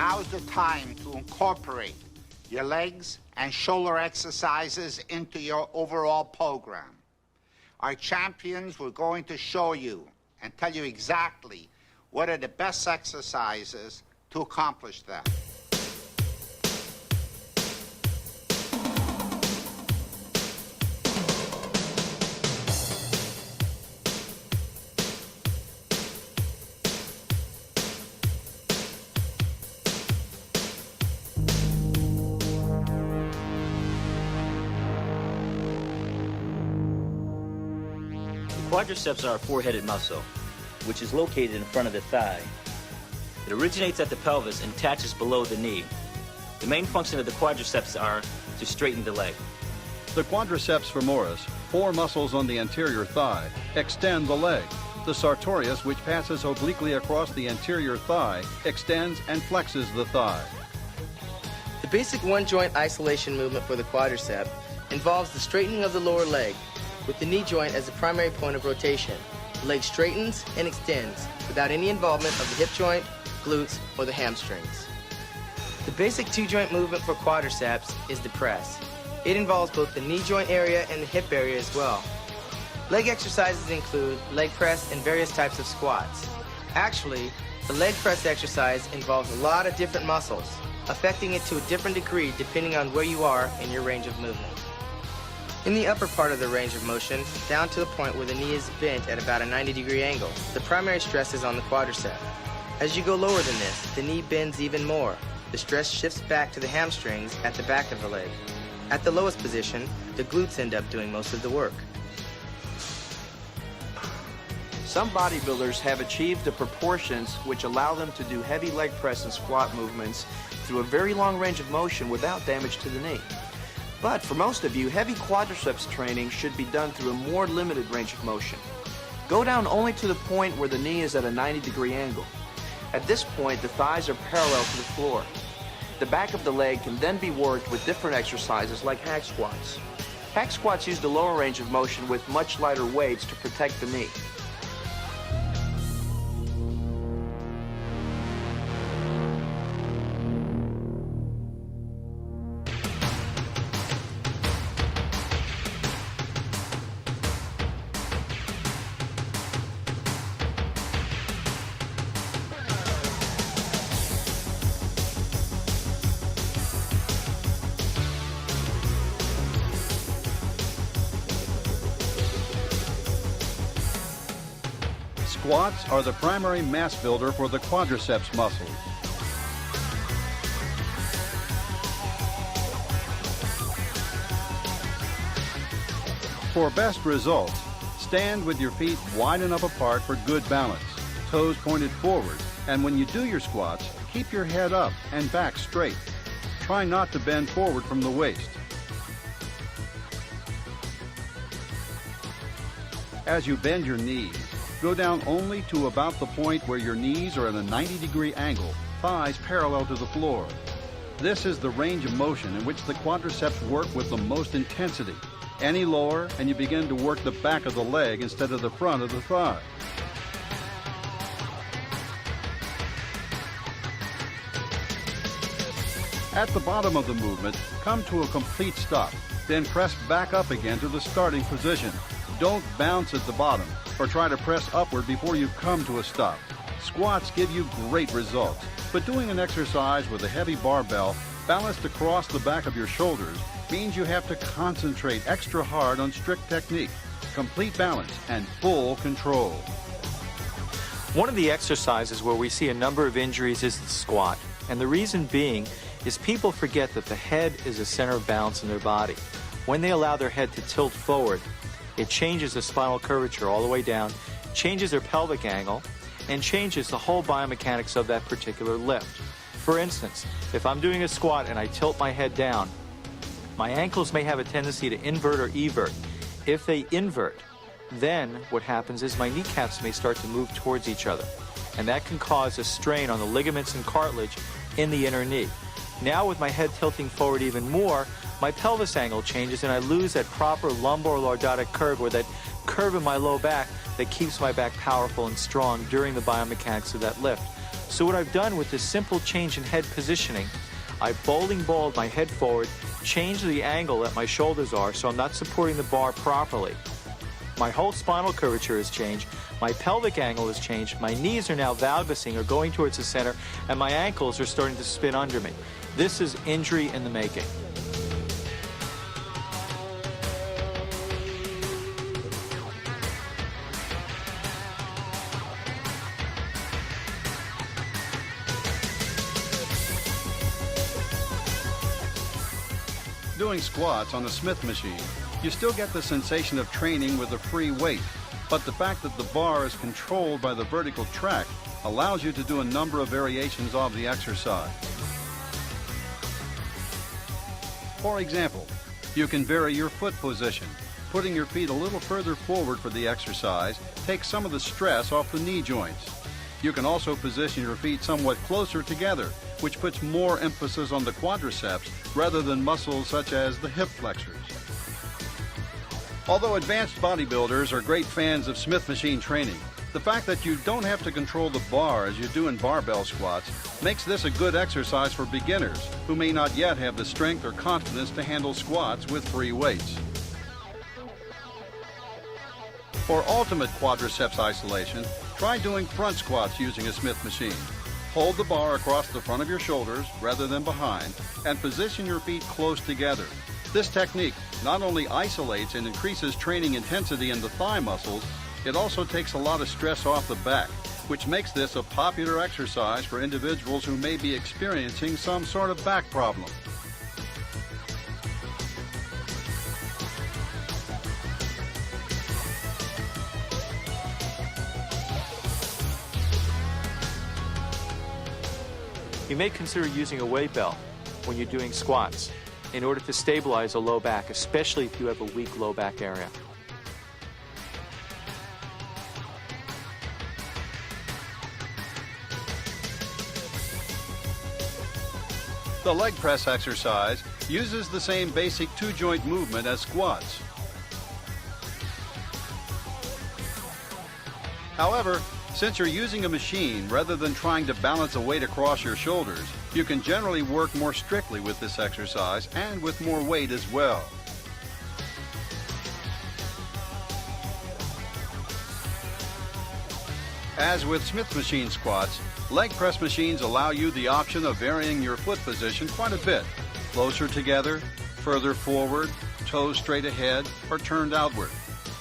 Now's the time to incorporate your legs and shoulder exercises into your overall program. Our champions were going to show you and tell you exactly what are the best exercises to accomplish that. Quadriceps are a four-headed muscle, which is located in front of the thigh. It originates at the pelvis and attaches below the knee. The main function of the quadriceps are to straighten the leg. The quadriceps femoris, four muscles on the anterior thigh, extend the leg. The sartorius, which passes obliquely across the anterior thigh, extends and flexes the thigh. The basic one-joint isolation movement for the quadricep involves the straightening of the lower leg, with the knee joint as the primary point of rotation. The leg straightens and extends without any involvement of the hip joint, glutes, or the hamstrings. The basic two-joint movement for quadriceps is the press. It involves both the knee joint area and the hip area as well. Leg exercises include leg press and various types of squats. Actually, the leg press exercise involves a lot of different muscles, affecting it to a different degree depending on where you are in your range of movement. In the upper part of the range of motion, down to the point where the knee is bent at about a 90-degree angle, the primary stress is on the quadricep. As you go lower than this, the knee bends even more. The stress shifts back to the hamstrings at the back of the leg. At the lowest position, the glutes end up doing most of the work. Some bodybuilders have achieved the proportions which allow them to do heavy leg press and squat movements through a very long range of motion without damage to the knee. But for most of you, heavy quadriceps training should be done through a more limited range of motion. Go down only to the point where the knee is at a 90-degree angle. At this point, the thighs are parallel to the floor. The back of the leg can then be worked with different exercises like hack squats. Hack squats use the lower range of motion with much lighter weights to protect the knee. Squats are the primary mass builder for the quadriceps muscle. For best results, stand with your feet wide enough apart for good balance, toes pointed forward, and when you do your squats, keep your head up and back straight. Try not to bend forward from the waist. As you bend your knees, go down only to about the point where your knees are at a 90-degree angle, thighs parallel to the floor. This is the range of motion in which the quadriceps work with the most intensity. Any lower, and you begin to work the back of the leg instead of the front of the thigh. At the bottom of the movement, come to a complete stop, then press back up again to the starting position. Don't bounce at the bottom or try to press upward before you come to a stop. Squats give you great results, but doing an exercise with a heavy barbell balanced across the back of your shoulders means you have to concentrate extra hard on strict technique, complete balance, and full control. One of the exercises where we see a number of injuries is the squat, and the reason being is people forget that the head is the center of balance in their body. When they allow their head to tilt forward, it changes the spinal curvature all the way down, changes their pelvic angle, and changes the whole biomechanics of that particular lift. For instance, if I'm doing a squat and I tilt my head down, my ankles may have a tendency to invert or evert. If they invert, then what happens is my kneecaps may start to move towards each other, and that can cause a strain on the ligaments and cartilage in the inner knee. Now with my head tilting forward even more, my pelvis angle changes and I lose that proper lumbar lordotic curve, or that curve in my low back that keeps my back powerful and strong during the biomechanics of that lift. So what I've done with this simple change in head positioning, I bowling balled my head forward, changed the angle that my shoulders are so I'm not supporting the bar properly. My whole spinal curvature has changed, my pelvic angle has changed, my knees are now valgusing or going towards the center, and my ankles are starting to spin under me. This is injury in the making. Doing squats on a Smith machine, you still get the sensation of training with a free weight, but the fact that the bar is controlled by the vertical track allows you to do a number of variations of the exercise. For example, you can vary your foot position. Putting your feet a little further forward for the exercise takes some of the stress off the knee joints. You can also position your feet somewhat closer together, which puts more emphasis on the quadriceps rather than muscles such as the hip flexors. Although advanced bodybuilders are great fans of Smith machine training, the fact that you don't have to control the bar as you do in barbell squats makes this a good exercise for beginners who may not yet have the strength or confidence to handle squats with free weights. For ultimate quadriceps isolation, try doing front squats using a Smith machine. Hold the bar across the front of your shoulders rather than behind and position your feet close together. This technique not only isolates and increases training intensity in the thigh muscles, it also takes a lot of stress off the back, which makes this a popular exercise for individuals who may be experiencing some sort of back problem. You may consider using a weight belt when you're doing squats in order to stabilize a low back, especially if you have a weak low back area. The leg press exercise uses the same basic two-joint movement as squats. However, since you're using a machine rather than trying to balance a weight across your shoulders, you can generally work more strictly with this exercise and with more weight as well. As with Smith machine squats, leg press machines allow you the option of varying your foot position quite a bit. Closer together, further forward, toes straight ahead, or turned outward.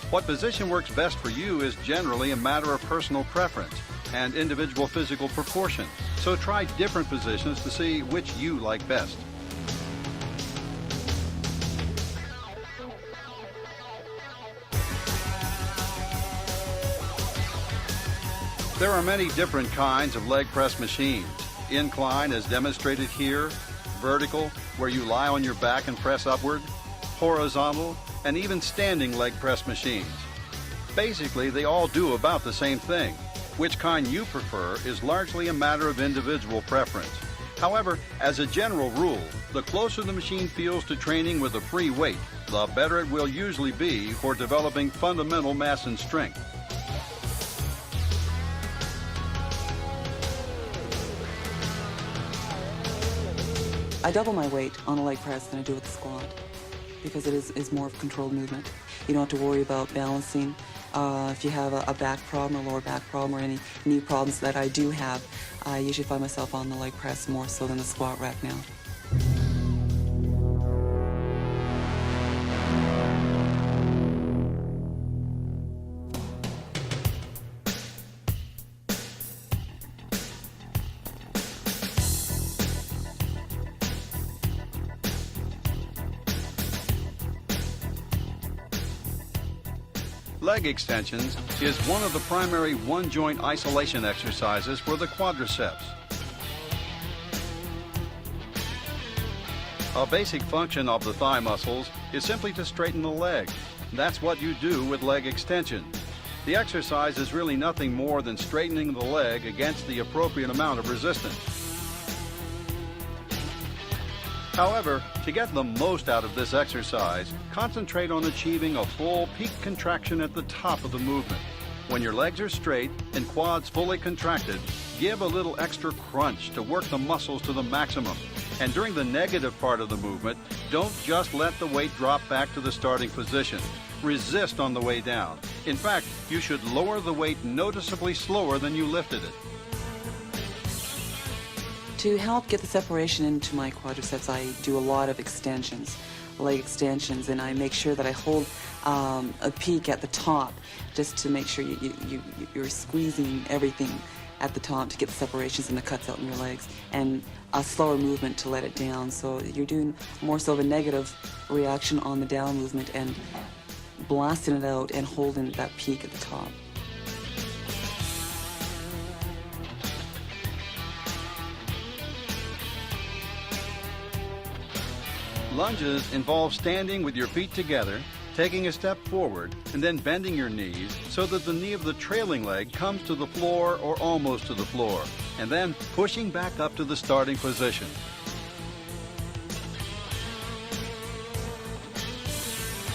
What position works best for you is generally a matter of personal preference and individual physical proportion, so try different positions to see which you like best. There are many different kinds of leg press machines. Incline as demonstrated here, vertical where you lie on your back and press upward, horizontal, and even standing leg press machines. Basically, they all do about the same thing. Which kind you prefer is largely a matter of individual preference. However, as a general rule, the closer the machine feels to training with a free weight, the better it will usually be for developing fundamental mass and strength. I double my weight on a leg press than I do with the squat because it is more of a controlled movement. You don't have to worry about balancing. If you have a back problem, a lower back problem, or any knee problems that I do have, I usually find myself on the leg press more so than the squat rack now. Leg extensions is one of the primary one-joint isolation exercises for the quadriceps. A basic function of the thigh muscles is simply to straighten the leg. That's what you do with leg extension. The exercise is really nothing more than straightening the leg against the appropriate amount of resistance. However, to get the most out of this exercise, concentrate on achieving a full peak contraction at the top of the movement. When your legs are straight and quads fully contracted, give a little extra crunch to work the muscles to the maximum. And during the negative part of the movement, don't just let the weight drop back to the starting position. Resist on the way down. In fact, you should lower the weight noticeably slower than you lifted it. To help get the separation into my quadriceps, I do a lot of extensions, leg extensions, and I make sure that I hold a peak at the top just to make sure you're squeezing everything at the top to get the separations and the cuts out in your legs, and a slower movement to let it down. So you're doing more so of a negative reaction on the down movement and blasting it out and holding that peak at the top. Lunges involve standing with your feet together, taking a step forward, and then bending your knees so that the knee of the trailing leg comes to the floor or almost to the floor, and then pushing back up to the starting position.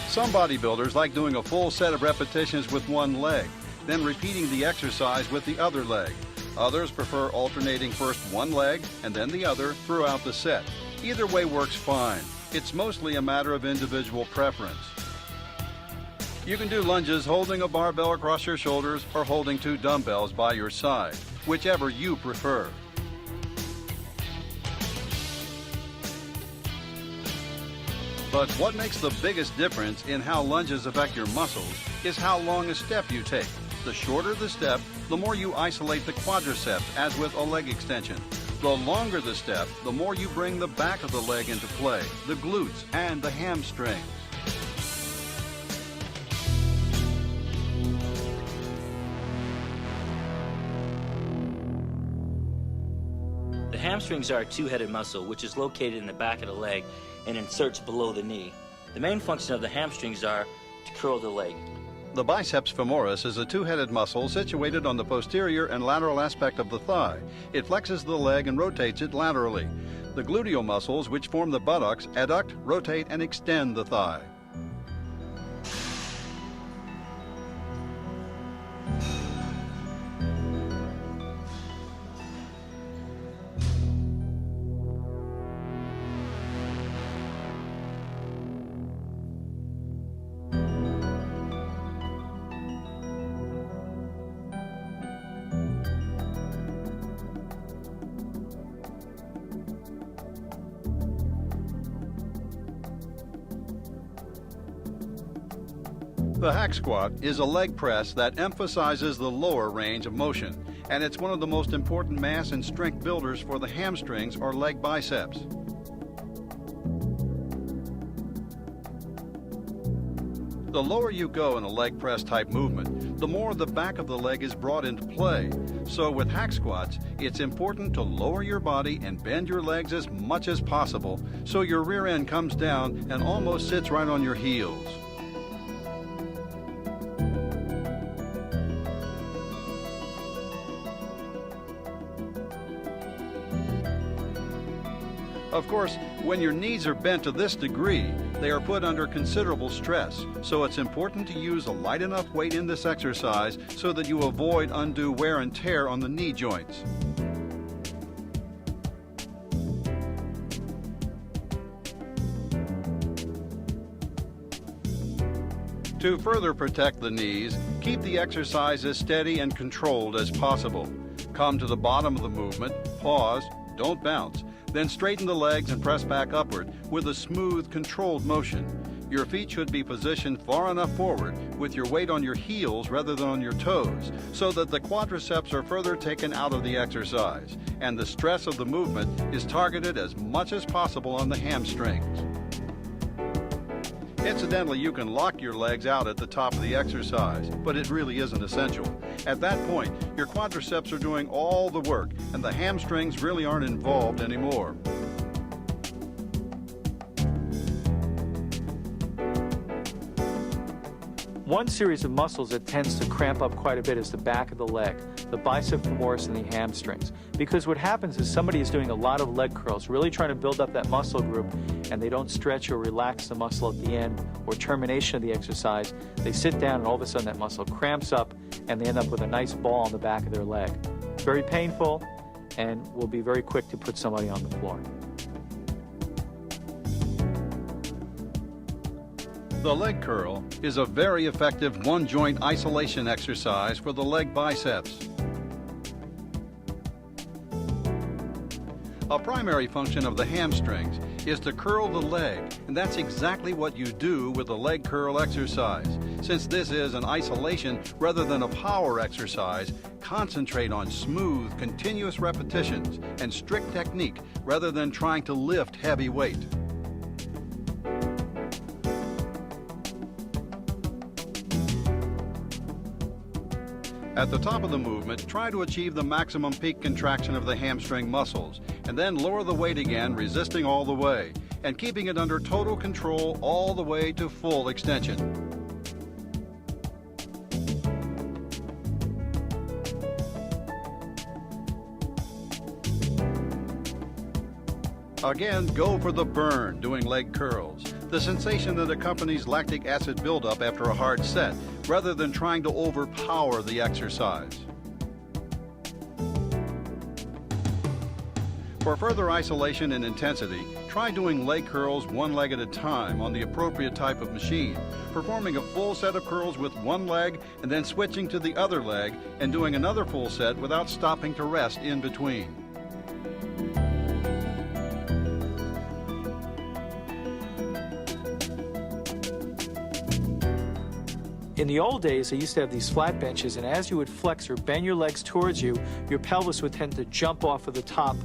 Some bodybuilders like doing a full set of repetitions with one leg, then repeating the exercise with the other leg. Others prefer alternating first one leg and then the other throughout the set. Either way works fine. It's mostly a matter of individual preference. You can do lunges holding a barbell across your shoulders or holding 2 dumbbells by your side, whichever you prefer. But what makes the biggest difference in how lunges affect your muscles is how long a step you take. The shorter the step, the more you isolate the quadriceps, as with a leg extension. The longer the step, the more you bring the back of the leg into play, the glutes and the hamstrings. The hamstrings are a two-headed muscle which is located in the back of the leg and inserts below the knee. The main function of the hamstrings are to curl the leg. The biceps femoris is a two-headed muscle situated on the posterior and lateral aspect of the thigh. It flexes the leg and rotates it laterally. The gluteal muscles, which form the buttocks, adduct, rotate, and extend the thigh. The hack squat is a leg press that emphasizes the lower range of motion, and it's one of the most important mass and strength builders for the hamstrings or leg biceps. The lower you go in a leg press type movement, the more the back of the leg is brought into play. So with hack squats, it's important to lower your body and bend your legs as much as possible so your rear end comes down and almost sits right on your heels. Of course, when your knees are bent to this degree, they are put under considerable stress, so it's important to use a light enough weight in this exercise so that you avoid undue wear and tear on the knee joints. To further protect the knees, keep the exercise as steady and controlled as possible. Come to the bottom of the movement, pause, don't bounce. Then straighten the legs and press back upward with a smooth, controlled motion. Your feet should be positioned far enough forward with your weight on your heels rather than on your toes so that the quadriceps are further taken out of the exercise and the stress of the movement is targeted as much as possible on the hamstrings. Incidentally, you can lock your legs out at the top of the exercise, but it really isn't essential. At that point, your quadriceps are doing all the work, and the hamstrings really aren't involved anymore. One series of muscles that tends to cramp up quite a bit is the back of the leg, the bicep femoris and the hamstrings. Because what happens is somebody is doing a lot of leg curls, really trying to build up that muscle group, and they don't stretch or relax the muscle at the end or termination of the exercise. They sit down and all of a sudden that muscle cramps up and they end up with a nice ball on the back of their leg. very painful and will be very quick to put somebody on the floor. The leg curl is a very effective one-joint isolation exercise for the leg biceps. A primary function of the hamstrings is to curl the leg, and that's exactly what you do with the leg curl exercise. Since this is an isolation rather than a power exercise, concentrate on smooth, continuous repetitions and strict technique rather than trying to lift heavy weight. At the top of the movement, try to achieve the maximum peak contraction of the hamstring muscles, and then lower the weight again, resisting all the way, and keeping it under total control all the way to full extension. Again, go for the burn doing leg curls, the sensation that accompanies lactic acid buildup after a hard set, rather than trying to overpower the exercise. For further isolation and intensity, try doing leg curls one leg at a time on the appropriate type of machine, performing a full set of curls with one leg and then switching to the other leg and doing another full set without stopping to rest in between. In the old days, they used to have these flat benches, and as you would flex or bend your legs towards you, your pelvis would tend to jump off of the top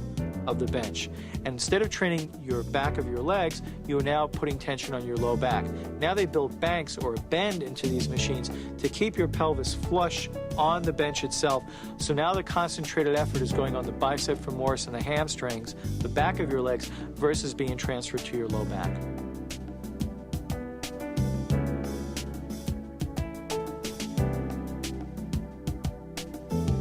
of the bench. And instead of training your back of your legs, you are now putting tension on your low back. Now they build banks or a bend into these machines to keep your pelvis flush on the bench itself. So now the concentrated effort is going on the bicep femoris and the hamstrings, the back of your legs, versus being transferred to your low back.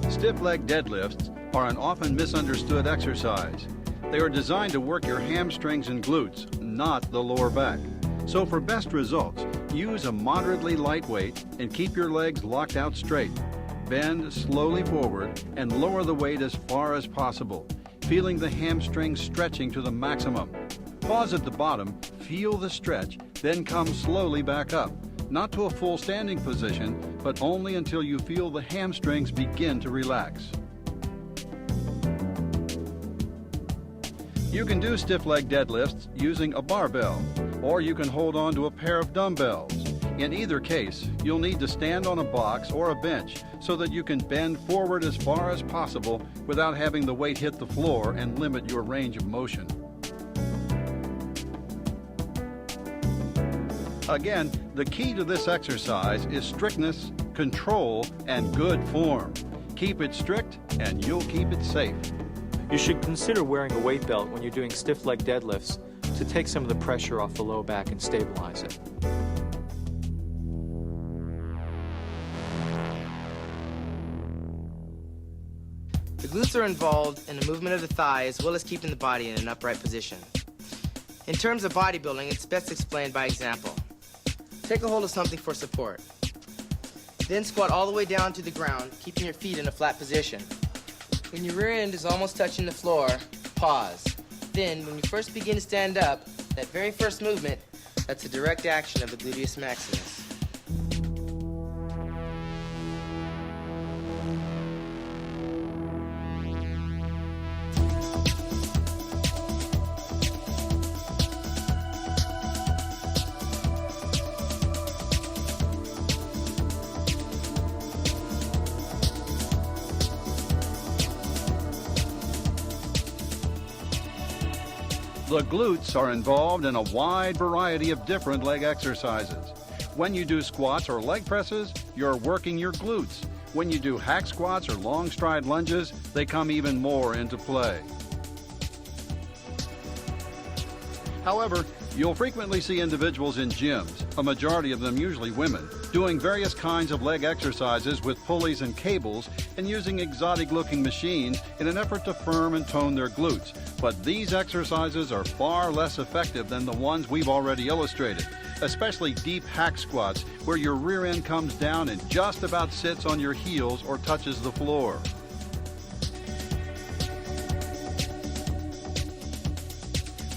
Stiff leg deadlifts are an often misunderstood exercise. They are designed to work your hamstrings and glutes, not the lower back. So for best results, use a moderately light weight and keep your legs locked out straight. Bend slowly forward and lower the weight as far as possible, feeling the hamstrings stretching to the maximum. Pause at the bottom, feel the stretch, then come slowly back up. Not to a full standing position, but only until you feel the hamstrings begin to relax. You can do stiff leg deadlifts using a barbell, or you can hold on to a pair of dumbbells. In either case, you'll need to stand on a box or a bench so that you can bend forward as far as possible without having the weight hit the floor and limit your range of motion. Again, the key to this exercise is strictness, control, and good form. Keep it strict and you'll keep it safe. You should consider wearing a weight belt when you're doing stiff leg deadlifts to take some of the pressure off the low back and stabilize it. The glutes are involved in the movement of the thigh as well as keeping the body in an upright position. In terms of bodybuilding, it's best explained by example. Take a hold of something for support. Then squat all the way down to the ground, keeping your feet in a flat position. When your rear end is almost touching the floor, pause. Then, when you first begin to stand up, that very first movement, that's a direct action of the gluteus maximus. The glutes are involved in a wide variety of different leg exercises. When you do squats or leg presses, you're working your glutes. When you do hack squats or long stride lunges, they come even more into play. However, you'll frequently see individuals in gyms, a majority of them usually women, doing various kinds of leg exercises with pulleys and cables and using exotic-looking machines in an effort to firm and tone their glutes. But these exercises are far less effective than the ones we've already illustrated, especially deep hack squats, where your rear end comes down and just about sits on your heels or touches the floor.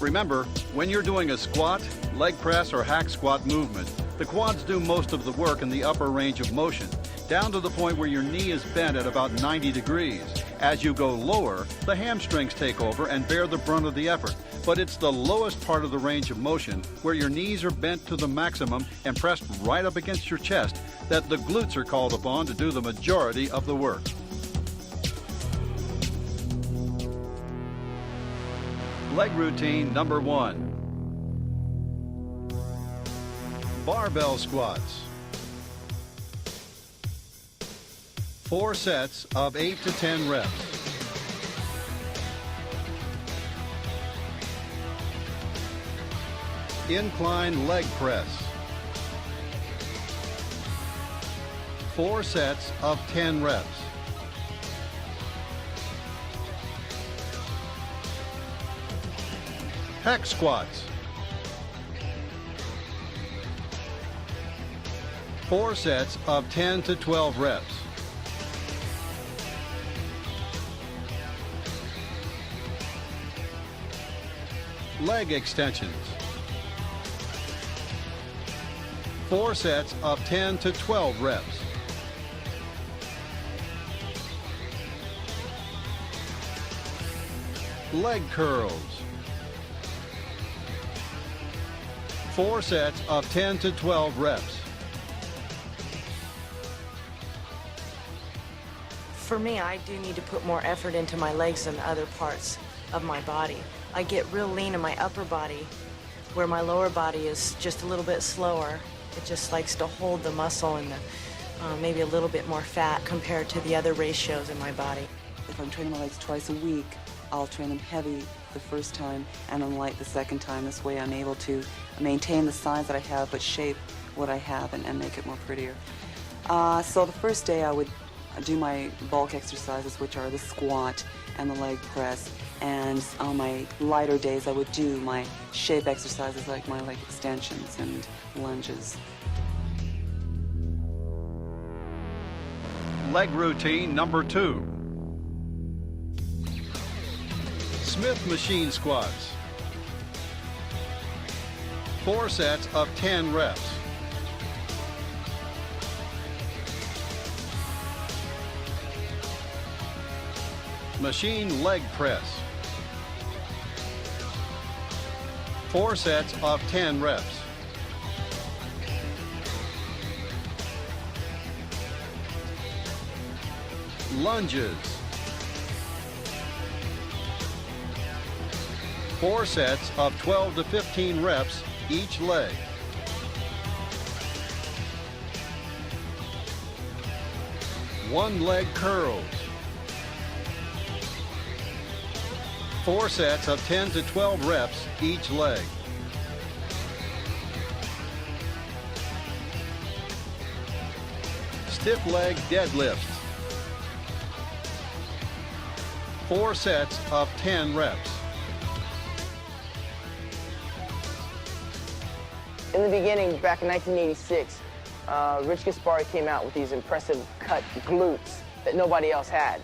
Remember, when you're doing a squat, leg press, or hack squat movement, the quads do most of the work in the upper range of motion, down to the point where your knee is bent at about 90 degrees. As you go lower, the hamstrings take over and bear the brunt of the effort. But it's the lowest part of the range of motion, where your knees are bent to the maximum and pressed right up against your chest, that the glutes are called upon to do the majority of the work. Leg routine number 1. Barbell squats. 4 sets of 8 to 10 reps. Incline leg press. 4 sets of 10 reps. Hack squats. 4 sets of 10 to 12 reps. Leg extensions. 4 sets of 10 to 12 reps. Leg curls. 4 sets of 10 to 12 reps. For me, I do need to put more effort into my legs than other parts of my body. I get real lean in my upper body, where my lower body is just a little bit slower. It just likes to hold the muscle and maybe a little bit more fat compared to the other ratios in my body. If I'm training my legs twice a week, I'll train them heavy the first time and then light the second time. This way I'm able to maintain the size that I have but shape what I have and make it more prettier. So the first day I would do my bulk exercises, which are the squat and the leg press, and on my lighter days I would do my shape exercises like my leg extensions and lunges. Leg routine number 2. Smith machine squats. 4 sets of 10 reps. Machine leg press. 4 sets of 10 reps. Lunges. 4 sets of 12 to 15 reps each leg. One leg curls. 4 sets of 10 to 12 reps each leg. Stiff leg deadlifts. 4 sets of 10 reps. In the beginning, back in 1986, Rich Gaspari came out with these impressive cut glutes that nobody else had.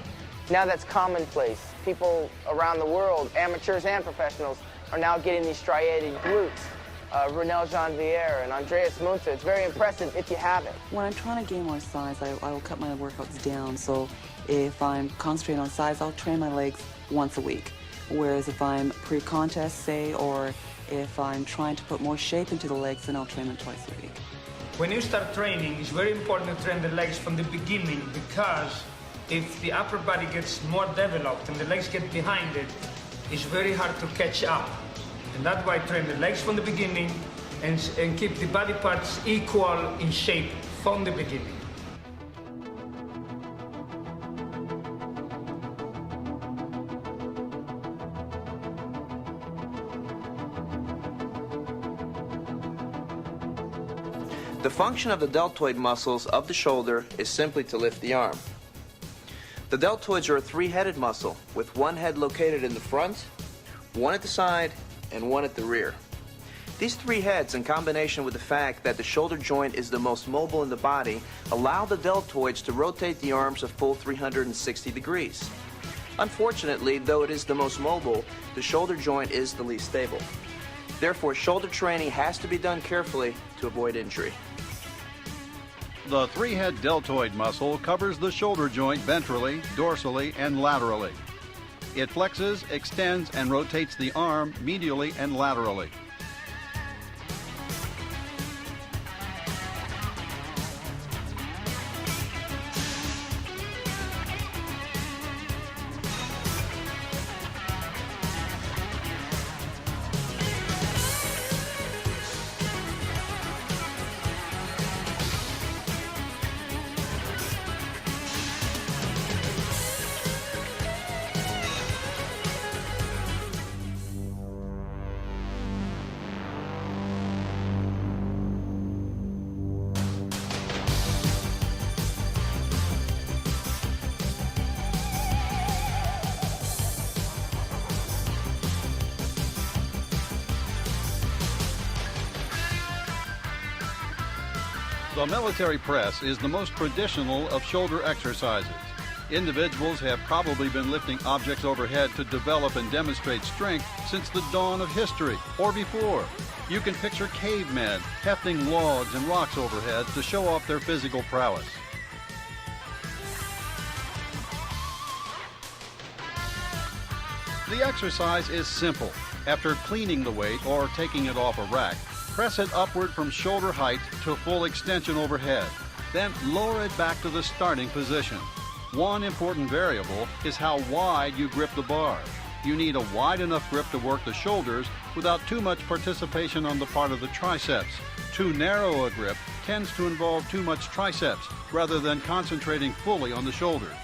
Now that's commonplace. People around the world, amateurs and professionals, are now getting these striated glutes. Renel Janvier and Andreas Munzer, it's very impressive if you have it. When I'm trying to gain more size, I will cut my workouts down. So if I'm concentrating on size, I'll train my legs once a week. Whereas if I'm pre-contest, say, or if I'm trying to put more shape into the legs, then I'll train them twice a week. When you start training, it's very important to train the legs from the beginning, because if the upper body gets more developed and the legs get behind it, it's very hard to catch up. And that's why I train the legs from the beginning and keep the body parts equal in shape from the beginning. The function of the deltoid muscles of the shoulder is simply to lift the arm. The deltoids are a 3-headed muscle with 1 head located in the front, 1 at the side, and 1 at the rear. These 3 heads, in combination with the fact that the shoulder joint is the most mobile in the body, allow the deltoids to rotate the arms a full 360 degrees. Unfortunately, though it is the most mobile, the shoulder joint is the least stable. Therefore, shoulder training has to be done carefully to avoid injury. The three-head deltoid muscle covers the shoulder joint ventrally, dorsally, and laterally. It flexes, extends, and rotates the arm medially and laterally. The military press is the most traditional of shoulder exercises. Individuals have probably been lifting objects overhead to develop and demonstrate strength since the dawn of history or before. You can picture cavemen hefting logs and rocks overhead to show off their physical prowess. The exercise is simple. After cleaning the weight or taking it off a rack, press it upward from shoulder height to full extension overhead. Then lower it back to the starting position. One important variable is how wide you grip the bar. You need a wide enough grip to work the shoulders without too much participation on the part of the triceps. Too narrow a grip tends to involve too much triceps rather than concentrating fully on the shoulders.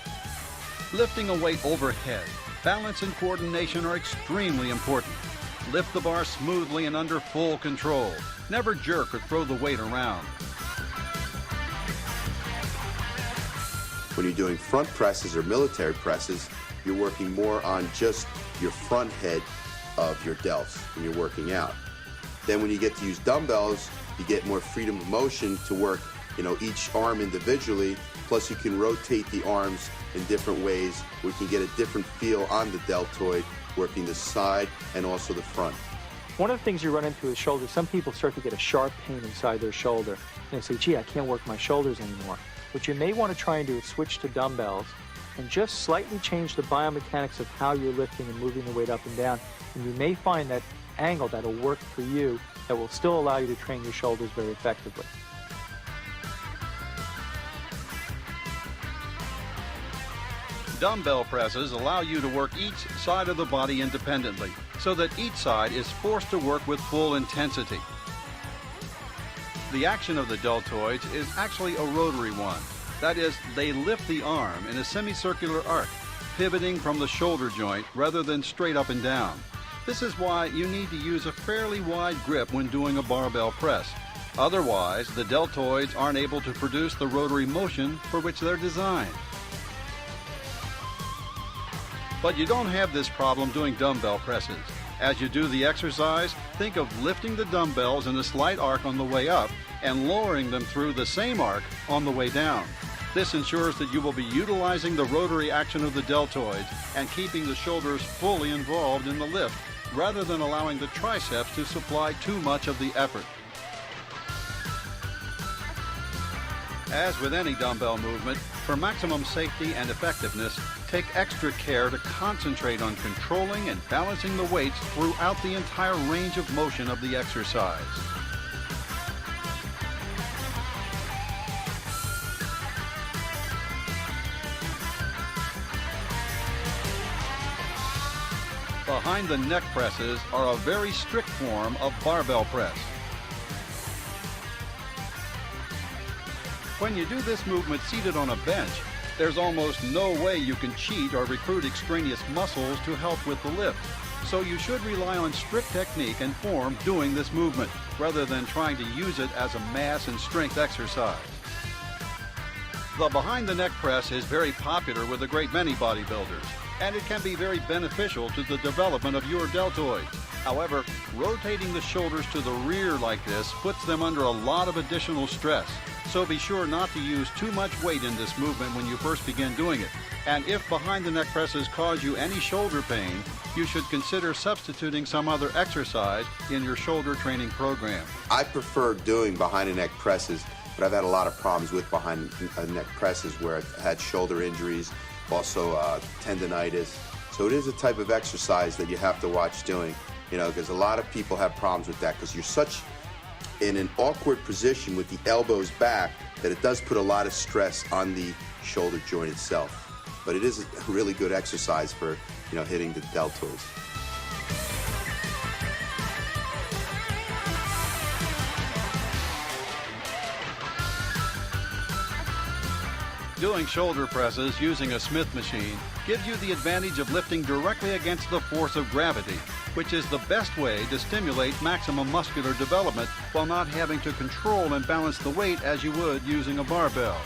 Lifting a weight overhead, balance and coordination are extremely important. Lift the bar smoothly and under full control. Never jerk or throw the weight around. When you're doing front presses or military presses, you're working more on just your front head of your delts when you're working out. Then when you get to use dumbbells, you get more freedom of motion to work, each arm individually, plus you can rotate the arms in different ways where you can get a different feel on the deltoid, working the side and also the front. One of the things you run into is shoulders. Some people start to get a sharp pain inside their shoulder. And they say, gee, I can't work my shoulders anymore. What you may want to try and do is switch to dumbbells and just slightly change the biomechanics of how you're lifting and moving the weight up and down. And you may find that angle that'll work for you that will still allow you to train your shoulders very effectively. Dumbbell presses allow you to work each side of the body independently, so that each side is forced to work with full intensity. The action of the deltoids is actually a rotary one. That is, they lift the arm in a semicircular arc, pivoting from the shoulder joint rather than straight up and down. This is why you need to use a fairly wide grip when doing a barbell press. Otherwise, the deltoids aren't able to produce the rotary motion for which they're designed. But you don't have this problem doing dumbbell presses. As you do the exercise, think of lifting the dumbbells in a slight arc on the way up and lowering them through the same arc on the way down. This ensures that you will be utilizing the rotary action of the deltoids and keeping the shoulders fully involved in the lift, rather than allowing the triceps to supply too much of the effort. As with any dumbbell movement, for maximum safety and effectiveness, take extra care to concentrate on controlling and balancing the weights throughout the entire range of motion of the exercise. Behind the neck presses are a very strict form of barbell press. When you do this movement seated on a bench, there's almost no way you can cheat or recruit extraneous muscles to help with the lift. So you should rely on strict technique and form doing this movement, rather than trying to use it as a mass and strength exercise. The behind the neck press is very popular with a great many bodybuilders. and it can be very beneficial to the development of your deltoids. However, rotating the shoulders to the rear like this puts them under a lot of additional stress. So be sure not to use too much weight in this movement when you first begin doing it. And if behind the neck presses cause you any shoulder pain, you should consider substituting some other exercise in your shoulder training program. I prefer doing behind the neck presses, but I've had a lot of problems with behind the neck presses where I've had shoulder injuries, also tendonitis. So it is a type of exercise that you have to watch doing, you know, because a lot of people have problems with that because you're such in an awkward position with the elbows back that it does put a lot of stress on the shoulder joint itself. But it is a really good exercise for, you know, hitting the deltoids. Doing shoulder presses using a Smith machine gives you the advantage of lifting directly against the force of gravity, which is the best way to stimulate maximum muscular development while not having to control and balance the weight as you would using a barbell.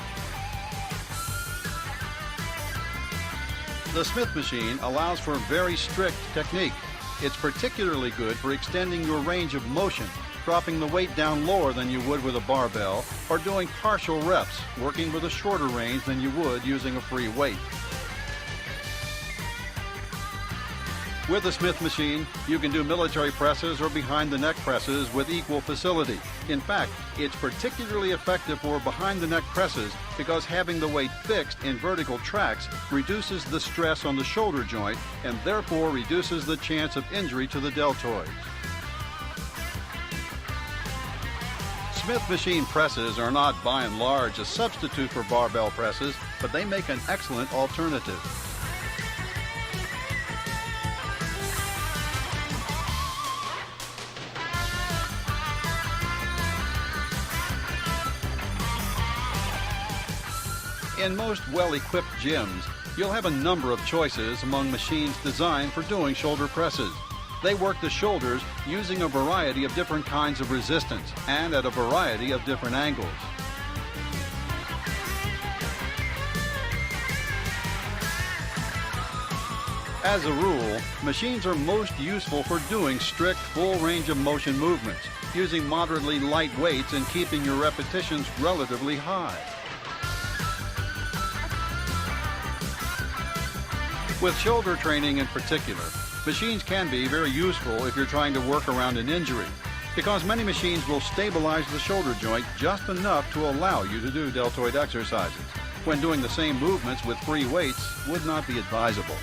The Smith machine allows for very strict technique. It's particularly good for extending your range of motion, dropping the weight down lower than you would with a barbell, or doing partial reps, working with a shorter range than you would using a free weight. With the Smith machine, you can do military presses or behind the neck presses with equal facility. In fact, it's particularly effective for behind the neck presses because having the weight fixed in vertical tracks reduces the stress on the shoulder joint and therefore reduces the chance of injury to the deltoids. Smith machine presses are not by and large a substitute for barbell presses, but they make an excellent alternative. In most well-equipped gyms, you'll have a number of choices among machines designed for doing shoulder presses. They work the shoulders using a variety of different kinds of resistance and at a variety of different angles. As a rule, machines are most useful for doing strict full range of motion movements, using moderately light weights and keeping your repetitions relatively high. With shoulder training in particular, machines can be very useful if you're trying to work around an injury, because many machines will stabilize the shoulder joint just enough to allow you to do deltoid exercises, when doing the same movements with free weights would not be advisable.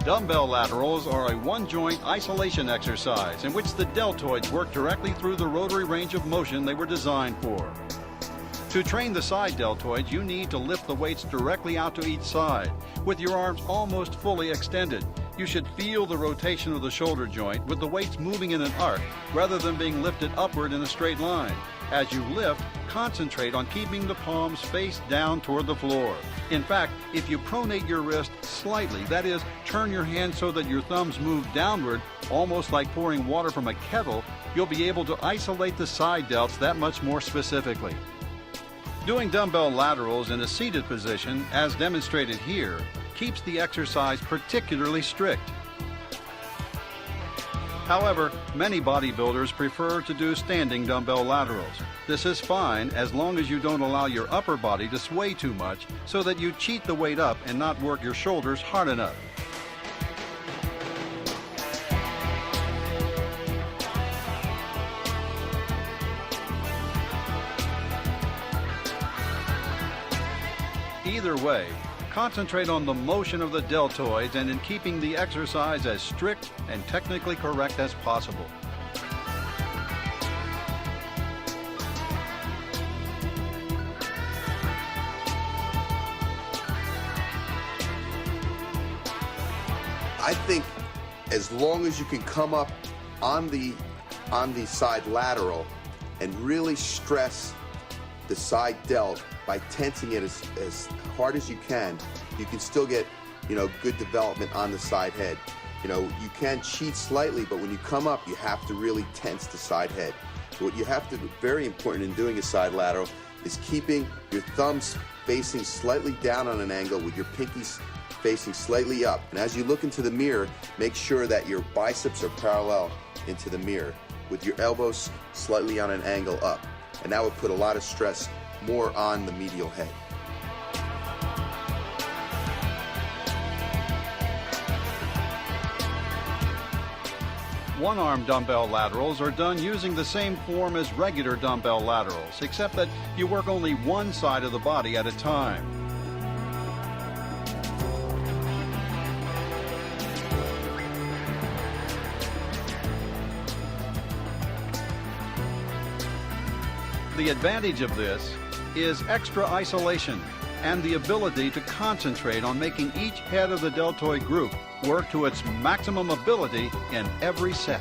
Dumbbell laterals are a one-joint isolation exercise in which the deltoids work directly through the rotary range of motion they were designed for. To train the side deltoids, you need to lift the weights directly out to each side, with your arms almost fully extended. You should feel the rotation of the shoulder joint with the weights moving in an arc rather than being lifted upward in a straight line. As you lift, concentrate on keeping the palms face down toward the floor. In fact, if you pronate your wrist slightly, that is, turn your hand so that your thumbs move downward, almost like pouring water from a kettle, you'll be able to isolate the side delts that much more specifically. Doing dumbbell laterals in a seated position, as demonstrated here, keeps the exercise particularly strict. However, many bodybuilders prefer to do standing dumbbell laterals. This is fine as long as you don't allow your upper body to sway too much so that you cheat the weight up and not work your shoulders hard enough. Either way, concentrate on the motion of the deltoids and in keeping the exercise as strict and technically correct as possible. I think as long as you can come up on the side lateral and really stress the side delt by tensing it as hard as you can still get, good development on the side head. You can cheat slightly, but when you come up, you have to really tense the side head. So what you have to, very important in doing a side lateral, is keeping your thumbs facing slightly down on an angle with your pinkies facing slightly up. And as you look into the mirror, make sure that your biceps are parallel into the mirror with your elbows slightly on an angle up. And that would put a lot of stress more on the medial head. One-arm dumbbell laterals are done using the same form as regular dumbbell laterals, except that you work only one side of the body at a time. The advantage of this is extra isolation and the ability to concentrate on making each head of the deltoid group work to its maximum ability in every set.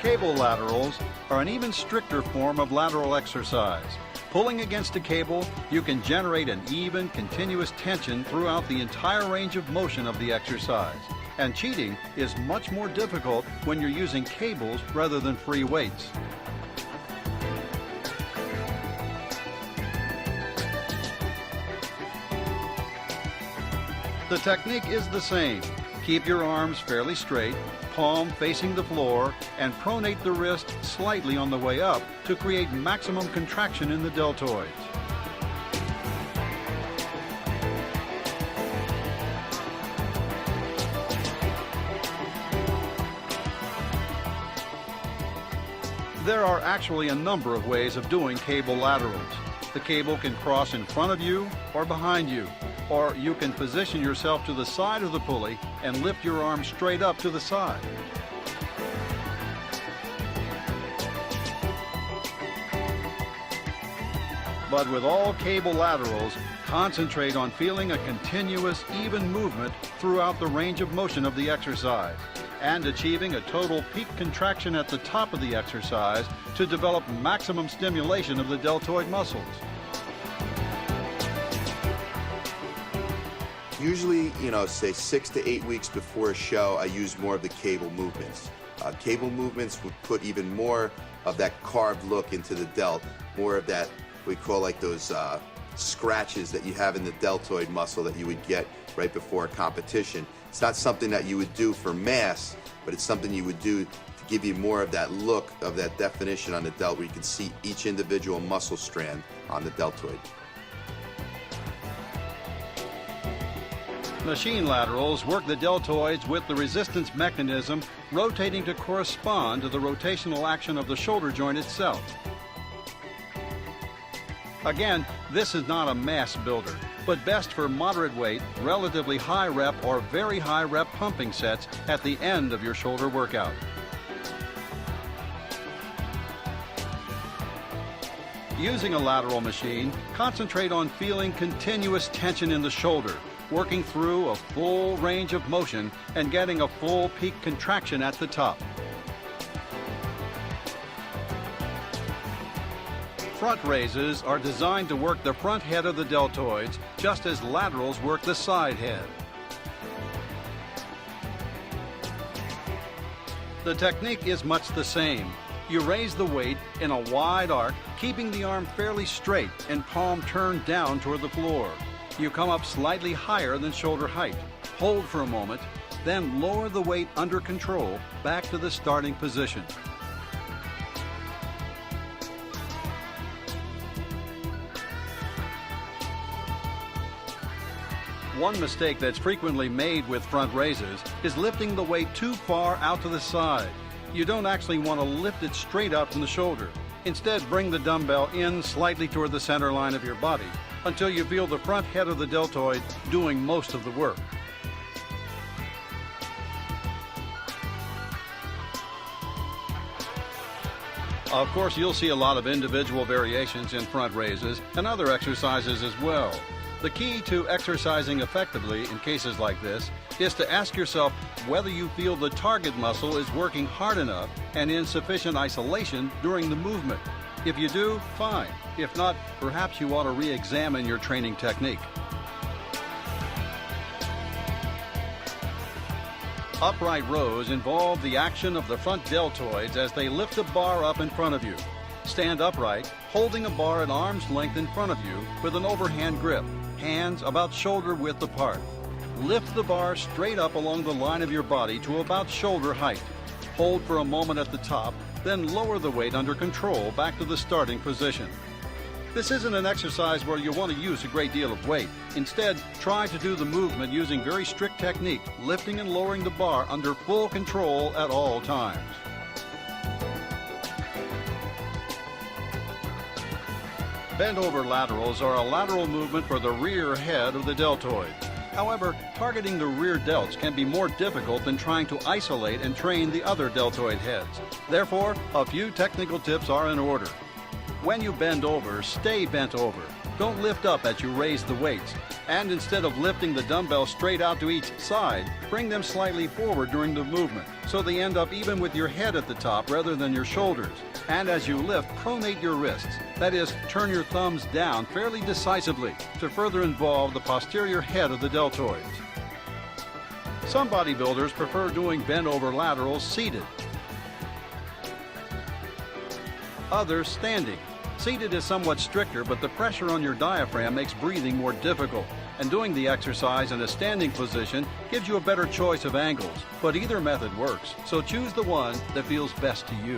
Cable laterals are an even stricter form of lateral exercise. Pulling against a cable, you can generate an even, continuous tension throughout the entire range of motion of the exercise. And cheating is much more difficult when you're using cables rather than free weights. The technique is the same. Keep your arms fairly straight, palm facing the floor, and pronate the wrist slightly on the way up to create maximum contraction in the deltoids. There are actually a number of ways of doing cable laterals. The cable can cross in front of you or behind you, or you can position yourself to the side of the pulley and lift your arm straight up to the side. But with all cable laterals, concentrate on feeling a continuous, even movement throughout the range of motion of the exercise, and achieving a total peak contraction at the top of the exercise to develop maximum stimulation of the deltoid muscles. Usually, say 6 to 8 weeks before a show, I use more of the cable movements. Cable movements would put even more of that carved look into the delt, more of that, we call like those scratches that you have in the deltoid muscle that you would get right before a competition. It's not something that you would do for mass, but it's something you would do to give you more of that look, of that definition on the delt, where you can see each individual muscle strand on the deltoid. Machine laterals work the deltoids with the resistance mechanism rotating to correspond to the rotational action of the shoulder joint itself. Again, this is not a mass builder, but best for moderate weight, relatively high rep or very high rep pumping sets at the end of your shoulder workout. Using a lateral machine, concentrate on feeling continuous tension in the shoulder, working through a full range of motion and getting a full peak contraction at the top. Front raises are designed to work the front head of the deltoids, just as laterals work the side head. The technique is much the same. You raise the weight in a wide arc, keeping the arm fairly straight and palm turned down toward the floor. You come up slightly higher than shoulder height. Hold for a moment, then lower the weight under control back to the starting position. One mistake that's frequently made with front raises is lifting the weight too far out to the side. You don't actually want to lift it straight up from the shoulder. Instead, bring the dumbbell in slightly toward the center line of your body until you feel the front head of the deltoid doing most of the work. Of course, you'll see a lot of individual variations in front raises and other exercises as well. The key to exercising effectively in cases like this is to ask yourself whether you feel the target muscle is working hard enough and in sufficient isolation during the movement. If you do, fine. If not, perhaps you ought to re-examine your training technique. Upright rows involve the action of the front deltoids as they lift a bar up in front of you. Stand upright, holding a bar at arm's length in front of you with an overhand grip, hands about shoulder width apart. Lift the bar straight up along the line of your body to about shoulder height. Hold for a moment at the top, then lower the weight under control back to the starting position. This isn't an exercise where you want to use a great deal of weight. Instead, try to do the movement using very strict technique, lifting and lowering the bar under full control at all times. Bent over laterals are a lateral movement for the rear head of the deltoid. However, targeting the rear delts can be more difficult than trying to isolate and train the other deltoid heads. Therefore, a few technical tips are in order. When you bend over, stay bent over. Don't lift up as you raise the weights. And instead of lifting the dumbbell straight out to each side, bring them slightly forward during the movement, so they end up even with your head at the top rather than your shoulders. And as you lift, pronate your wrists. That is, turn your thumbs down fairly decisively to further involve the posterior head of the deltoids. Some bodybuilders prefer doing bent over laterals seated. Others standing. Seated is somewhat stricter, but the pressure on your diaphragm makes breathing more difficult. And doing the exercise in a standing position gives you a better choice of angles. But either method works, so choose the one that feels best to you.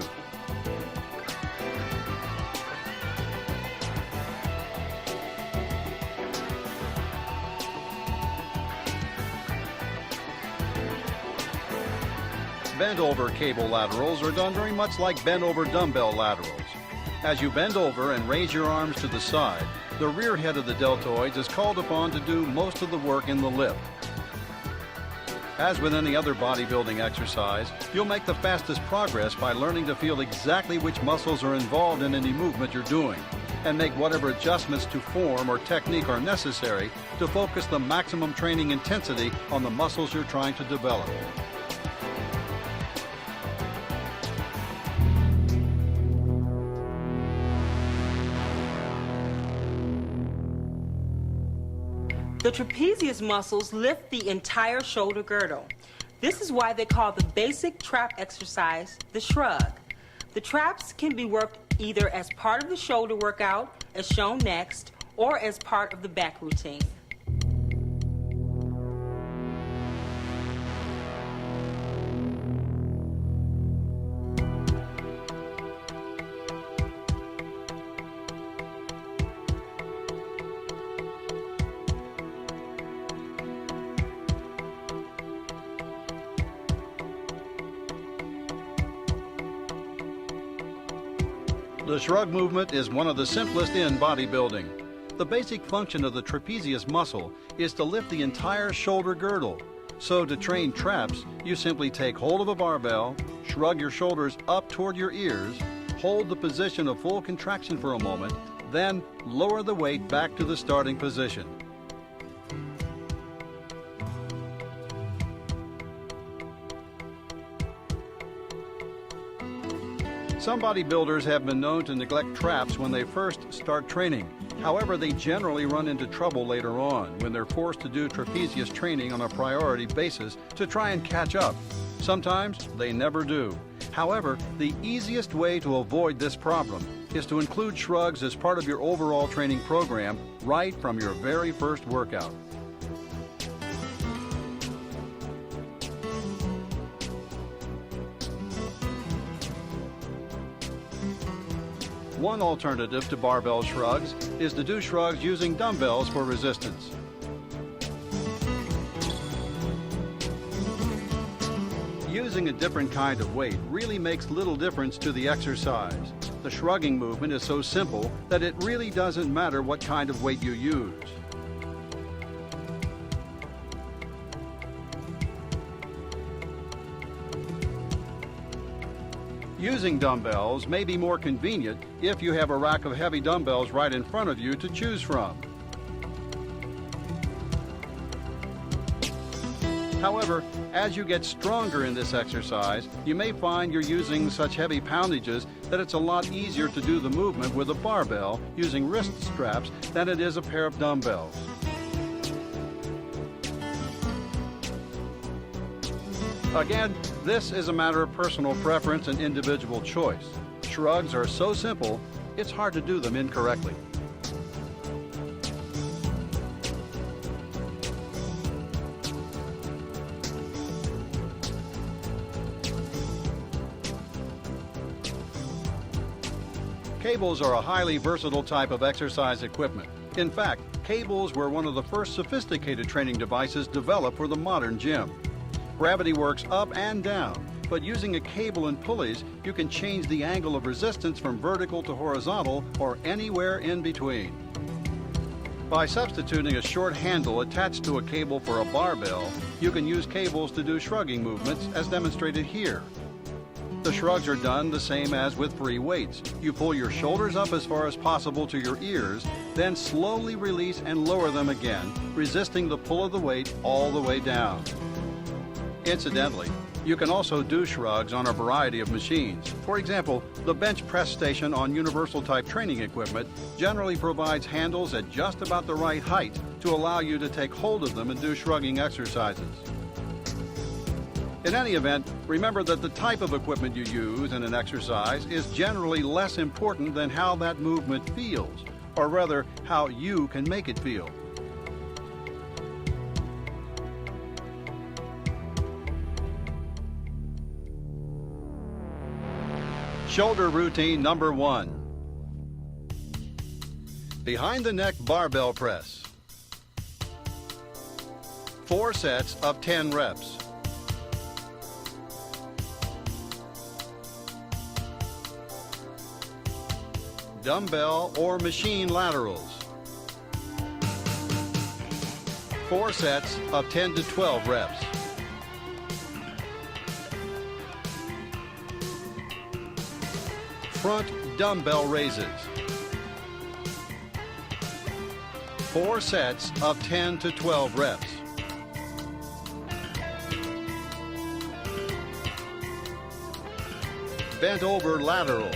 Bent over cable laterals are done very much like bent over dumbbell laterals. As you bend over and raise your arms to the side, the rear head of the deltoids is called upon to do most of the work in the lift. As with any other bodybuilding exercise, you'll make the fastest progress by learning to feel exactly which muscles are involved in any movement you're doing, and make whatever adjustments to form or technique are necessary to focus the maximum training intensity on the muscles you're trying to develop. The trapezius muscles lift the entire shoulder girdle. This is why they call the basic trap exercise the shrug. The traps can be worked either as part of the shoulder workout, as shown next, or as part of the back routine. The shrug movement is one of the simplest in bodybuilding. The basic function of the trapezius muscle is to lift the entire shoulder girdle. So to train traps, you simply take hold of a barbell, shrug your shoulders up toward your ears, hold the position of full contraction for a moment, then lower the weight back to the starting position. Some bodybuilders have been known to neglect traps when they first start training. However, they generally run into trouble later on when they're forced to do trapezius training on a priority basis to try and catch up. Sometimes they never do. However, the easiest way to avoid this problem is to include shrugs as part of your overall training program right from your very first workout. One alternative to barbell shrugs is to do shrugs using dumbbells for resistance. Using a different kind of weight really makes little difference to the exercise. The shrugging movement is so simple that it really doesn't matter what kind of weight you use. Using dumbbells may be more convenient if you have a rack of heavy dumbbells right in front of you to choose from. However, as you get stronger in this exercise, you may find you're using such heavy poundages that it's a lot easier to do the movement with a barbell using wrist straps than it is a pair of dumbbells. Again, this is a matter of personal preference and individual choice. Shrugs are so simple, it's hard to do them incorrectly. Cables are a highly versatile type of exercise equipment. In fact, cables were one of the first sophisticated training devices developed for the modern gym. Gravity works up and down, but using a cable and pulleys, you can change the angle of resistance from vertical to horizontal or anywhere in between. By substituting a short handle attached to a cable for a barbell, you can use cables to do shrugging movements as demonstrated here. The shrugs are done the same as with free weights. You pull your shoulders up as far as possible to your ears, then slowly release and lower them again, resisting the pull of the weight all the way down. Incidentally, you can also do shrugs on a variety of machines. For example, the bench press station on universal type training equipment generally provides handles at just about the right height to allow you to take hold of them and do shrugging exercises. In any event, remember that the type of equipment you use in an exercise is generally less important than how that movement feels, or rather, how you can make it feel. Shoulder routine number 1. Behind the neck barbell press. 4 sets of 10 reps. Dumbbell or machine laterals. 4 sets of 10 to 12 reps. Front dumbbell raises. 4 sets of 10 to 12 reps. Bent over laterals.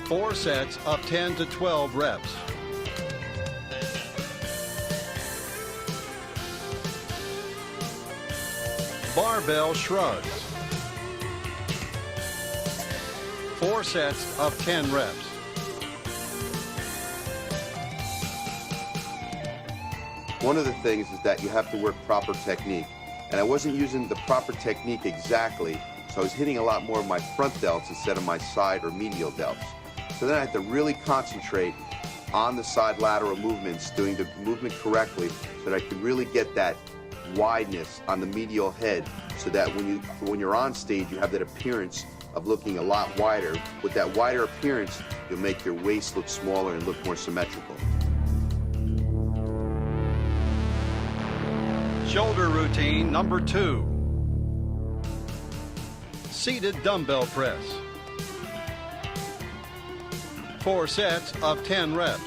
4 sets of 10 to 12 reps. Barbell shrugs. 4 sets of 10 reps. One of the things is that you have to work proper technique. And I wasn't using the proper technique exactly, so I was hitting a lot more of my front delts instead of my side or medial delts. So then I had to really concentrate on the side lateral movements, doing the movement correctly, so that I could really get that wideness on the medial head, so that when you're on stage, you have that appearance of looking a lot wider. With that wider appearance, you'll make your waist look smaller and look more symmetrical. Shoulder routine number 2. Seated dumbbell press. 4 sets of 10 reps.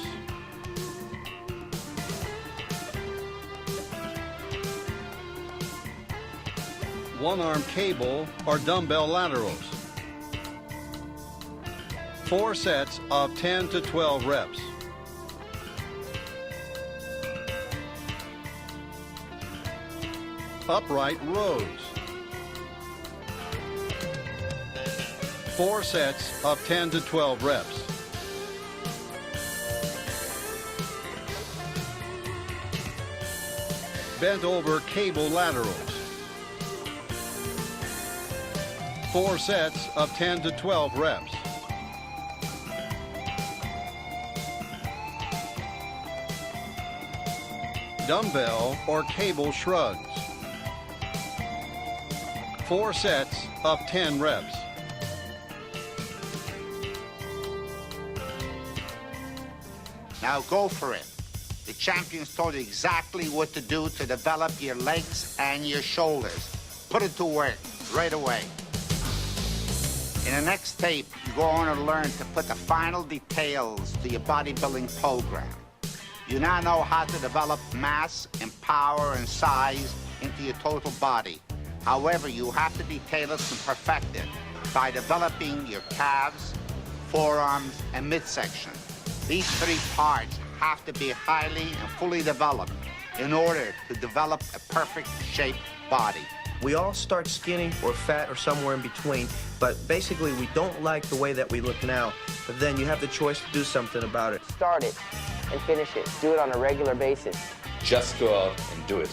One-arm cable or dumbbell laterals. 4 sets of 10 to 12 reps. Upright rows. 4 sets of 10 to 12 reps. Bent over cable laterals. 4 sets of 10 to 12 reps. Dumbbell or cable shrugs. 4 sets of 10 reps. Now go for it. The champions told you exactly what to do to develop your legs and your shoulders. Put it to work. right away. In the next tape, you're going to learn to put the final details to your bodybuilding program. You now know how to develop mass and power and size into your total body. However, you have to detail it and perfect it by developing your calves, forearms, and midsection. These three parts have to be highly and fully developed in order to develop a perfect shaped body. We all start skinny or fat or somewhere in between, but basically we don't like the way that we look now. But then you have the choice to do something about it. Start it and finish it. Do it on a regular basis. Just go out and do it.